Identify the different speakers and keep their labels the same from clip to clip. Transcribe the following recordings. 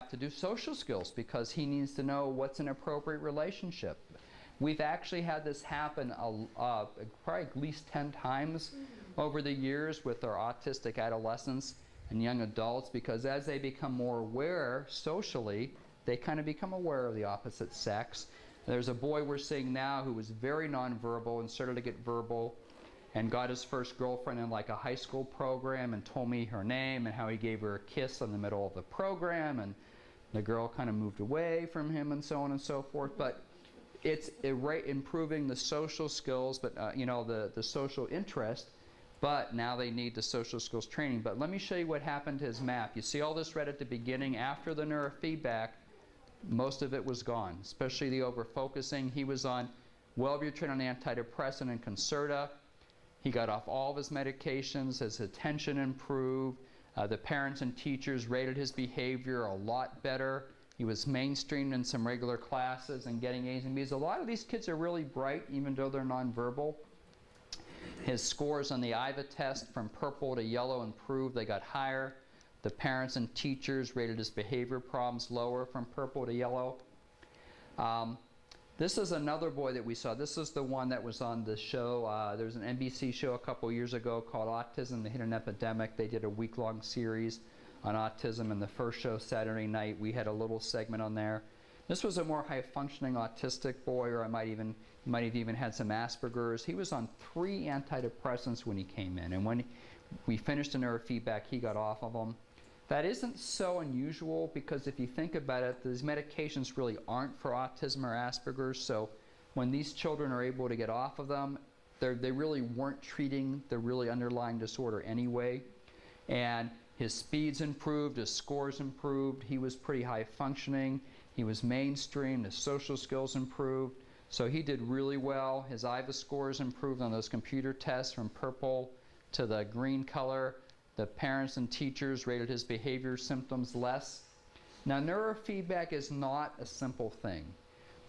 Speaker 1: to do social skills because he needs to know what's an appropriate relationship. We've actually had this happen probably at least 10 times over the years with our autistic adolescents and young adults, because as they become more aware socially, they kind of become aware of the opposite sex. There's a boy we're seeing now who was very nonverbal and started to get verbal and got his first girlfriend in like a high school program and told me her name and how he gave her a kiss in the middle of the program, and the girl kind of moved away from him and so on and so forth. But it's improving the social skills, but you know, the social interest, but now they need the social skills training. But let me show you what happened to his map. You see all this red at the beginning. After the neurofeedback, most of it was gone, especially the overfocusing. He was on Wellbutrin, on antidepressant, and Concerta. He got off all of his medications. His attention improved. The parents and teachers rated his behavior a lot better. He was mainstreamed in some regular classes and getting A's and B's. A lot of these kids are really bright, even though they're nonverbal. His scores on the IVA test from purple to yellow improved. They got higher. The parents and teachers rated his behavior problems lower from purple to yellow. This is another boy that we saw. This is the one that was on the show. There was an NBC show a couple years ago called Autism, the Hidden Epidemic. They did a week-long series on autism, and the first show Saturday night we had a little segment on there. This was a more high-functioning autistic boy, or he might have even had some Asperger's. He was on 3 antidepressants when he came in, and when we finished the neurofeedback, he got off of them. That isn't so unusual, because if you think about it, these medications really aren't for autism or Asperger's. So when these children are able to get off of them, they really weren't treating the really underlying disorder anyway. And his speeds improved, his scores improved, he was pretty high functioning, he was mainstream, his social skills improved. So he did really well. His IVA scores improved on those computer tests from purple to the green color. The parents and teachers rated his behavior symptoms less. Now, neurofeedback is not a simple thing,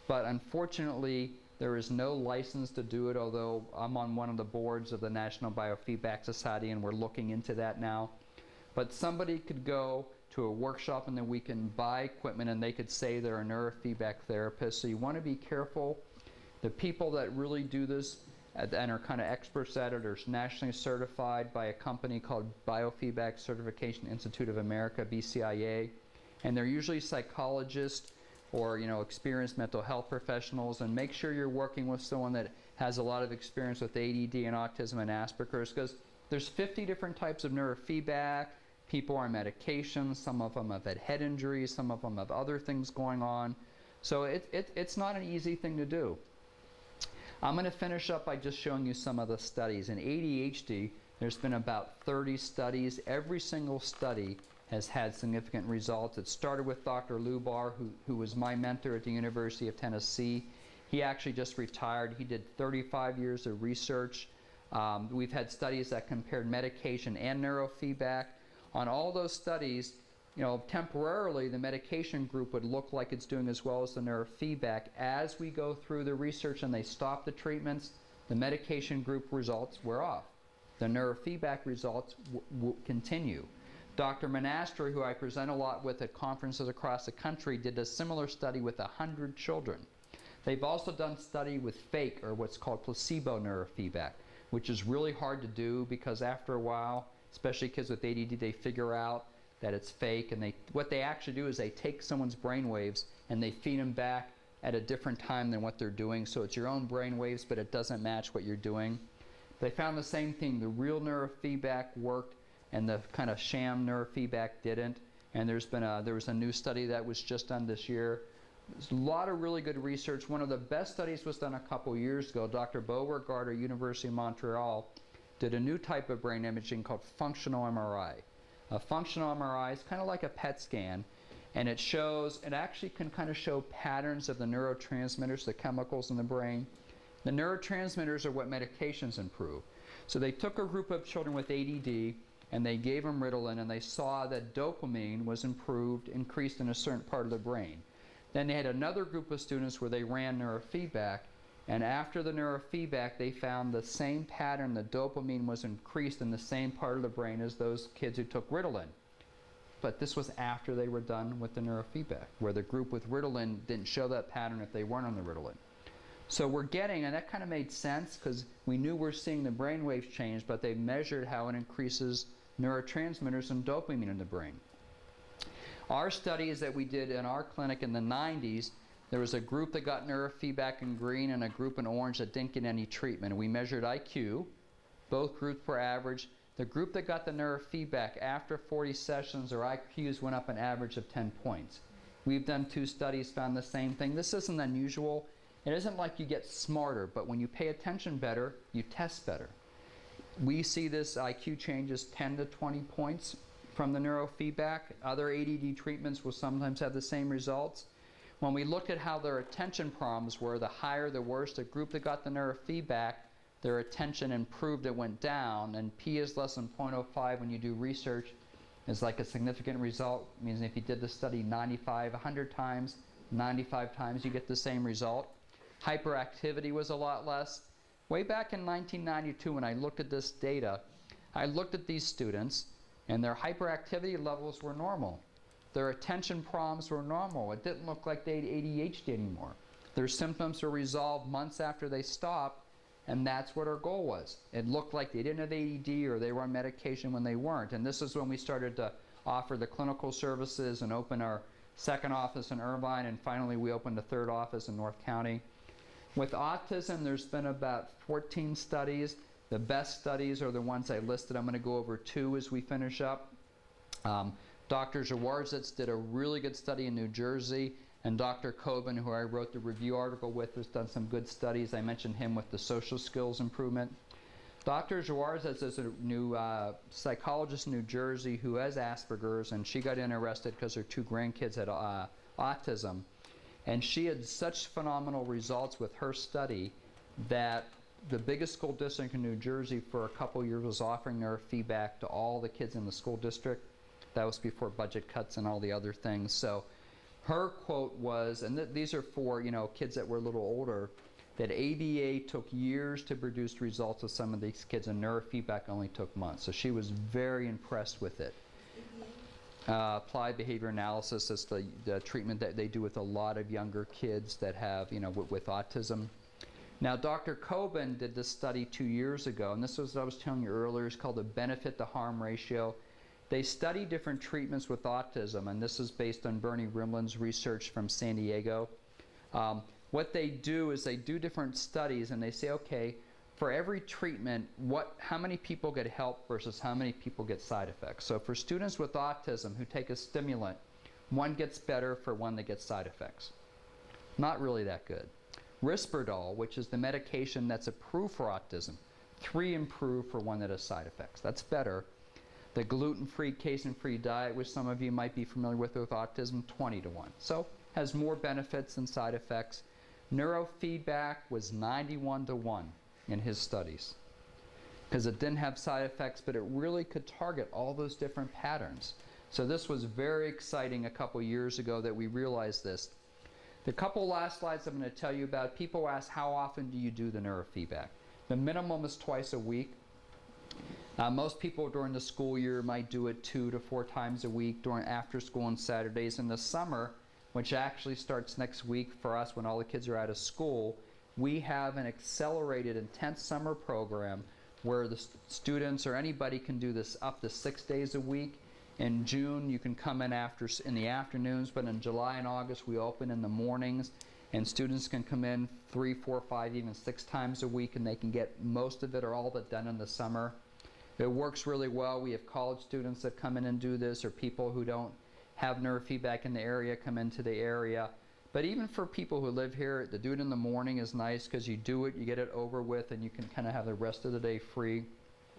Speaker 1: but unfortunately there is no license to do it, although I'm on one of the boards of the National Biofeedback Society and we're looking into that now. But somebody could go to a workshop and then we can buy equipment and they could say they're a neurofeedback therapist. So you want to be careful. The people that really do this and are kind of experts at it are nationally certified by a company called Biofeedback Certification Institute of America, BCIA, and they're usually psychologists or, you know, experienced mental health professionals. And make sure you're working with someone that has a lot of experience with ADD and autism and Asperger's, because there's 50 different types of neurofeedback. People are on medications, some of them have had head injuries, some of them have other things going on. So it's not an easy thing to do. I'm going to finish up by just showing you some of the studies. In ADHD, there's been about 30 studies. Every single study has had significant results. It started with Dr. Lubar, who was my mentor at the University of Tennessee. He actually just retired. He did 35 years of research. We've had studies that compared medication and neurofeedback. On all those studies, you know, temporarily the medication group would look like it's doing as well as the neurofeedback. As we go through the research and they stop the treatments, the medication group results wear off. The neurofeedback results will continue. Dr. Monastri, who I present a lot with at conferences across the country, did a similar study with 100 children. They've also done study with fake, or what's called placebo neurofeedback, which is really hard to do because after a while, especially kids with ADD, they figure out that it's fake, and what they actually do is they take someone's brain waves and they feed them back at a different time than what they're doing. So it's your own brain waves, but it doesn't match what you're doing. They found the same thing. The real neurofeedback worked and the kind of sham neurofeedback didn't. And there was a new study that was just done this year. There's a lot of really good research. One of the best studies was done a couple years ago. Dr. Beauregard, University of Montreal, did a new type of brain imaging called functional MRI. A functional MRI is kind of like a PET scan, and it actually can kind of show patterns of the neurotransmitters, the chemicals in the brain. The neurotransmitters are what medications improve. So they took a group of children with ADD and they gave them Ritalin, and they saw that dopamine was increased in a certain part of the brain. Then they had another group of students where they ran neurofeedback, and after the neurofeedback they found the same pattern. The dopamine was increased in the same part of the brain as those kids who took Ritalin. but this was after they were done with the neurofeedback, where the group with Ritalin didn't show that pattern if they weren't on the Ritalin. So we're getting, and that kind of made sense because we knew we're seeing the brain waves change, but they measured how it increases neurotransmitters and dopamine in the brain. Our studies that we did in our clinic in the 90s, there was a group that got neurofeedback in green and a group in orange that didn't get any treatment. We measured IQ. Both groups were average. The group that got the neurofeedback after 40 sessions, their IQs went up an average of 10 points. We've done 2 studies, found the same thing. This isn't unusual. It isn't like you get smarter, but when you pay attention better, you test better. We see this IQ changes 10 to 20 points from the neurofeedback. Other ADD treatments will sometimes have the same results. When we looked at how their attention problems were, the higher the worse, the group that got the neurofeedback, their attention improved, it went down, and P is less than 0.05 when you do research is like a significant result. It means if you did the study 100 times, 95 times, you get the same result. Hyperactivity was a lot less. Way back in 1992 when I looked at this data, I looked at these students and their hyperactivity levels were normal. Their attention problems were normal. It didn't look like they had ADHD anymore. Their symptoms were resolved months after they stopped, and that's what our goal was. It looked like they didn't have ADD or they were on medication when they weren't. And this is when we started to offer the clinical services and open our second office in Irvine, and finally we opened a third office in North County. With autism, there's been about 14 studies. The best studies are the ones I listed. I'm going to go over 2 as we finish up. Dr. Jawarzitz did a really good study in New Jersey, and Dr. Coben, who I wrote the review article with, has done some good studies. I mentioned him with the social skills improvement. Dr. Jawarzitz is a new psychologist in New Jersey who has Asperger's, and she got interested because her 2 grandkids had autism. And she had such phenomenal results with her study that the biggest school district in New Jersey for a couple years was offering neurofeedback to all the kids in the school district. That was before budget cuts and all the other things. So her quote was, and these are for kids that were a little older, that ABA took years to produce results with some of these kids, and neurofeedback only took months. So she was very impressed with it. Applied behavior analysis is the treatment that they do with a lot of younger kids that have, with autism. Now, Dr. Coben did this study 2 years ago, and this was what I was telling you earlier. It's called the benefit to harm ratio. They study different treatments with autism, and this is based on Bernie Rimland's research from San Diego. What they do is they do different studies, and they say, okay, for every treatment, how many people get help versus how many people get side effects. So for students with autism who take a stimulant, 1 gets better for 1 that gets side effects. Not really that good. Risperdal, which is the medication that's approved for autism, 3 improve for 1 that has side effects. That's better. The gluten-free, casein-free diet, which some of you might be familiar with autism, 20 to 1. So has more benefits than side effects. Neurofeedback was 91 to 1 in his studies because it didn't have side effects, but it really could target all those different patterns. So this was very exciting a couple years ago that we realized this. The couple last slides I'm going to tell you about, people ask, how often do you do the neurofeedback? The minimum is twice a week. Most people during the school year might do it 2 to 4 times a week during after school and Saturdays. In the summer, which actually starts next week for us when all the kids are out of school, we have an accelerated intense summer program where the students or anybody can do this up to 6 days a week. In June, you can come in in the afternoons, but in July and August, we open in the mornings, and students can come in 3, 4, 5, even 6 times a week, and they can get most of it or all of it done in the summer. It works really well. We have college students that come in and do this, or people who don't have neurofeedback in the area come into the area. But even for people who live here, to do it in the morning is nice because you do it, you get it over with, and you can kind of have the rest of the day free.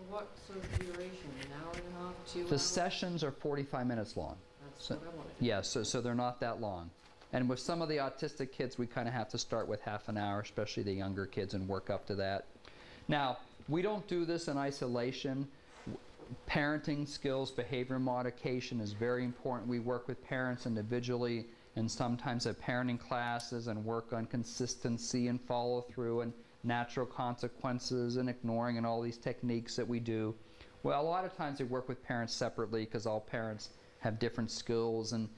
Speaker 2: What sort of duration? An hour and a half, 2 hours?
Speaker 1: The sessions are 45 minutes long.
Speaker 2: That's what I wanted to
Speaker 1: Yeah, so they're not that long. And with some of the autistic kids, we kind of have to start with half an hour, especially the younger kids, and work up to that. Now, we don't do this in isolation. Parenting skills, behavior modification is very important. We work with parents individually and sometimes have parenting classes and work on consistency and follow through and natural consequences and ignoring and all these techniques that we do. Well, a lot of times we work with parents separately because all parents have different skills, and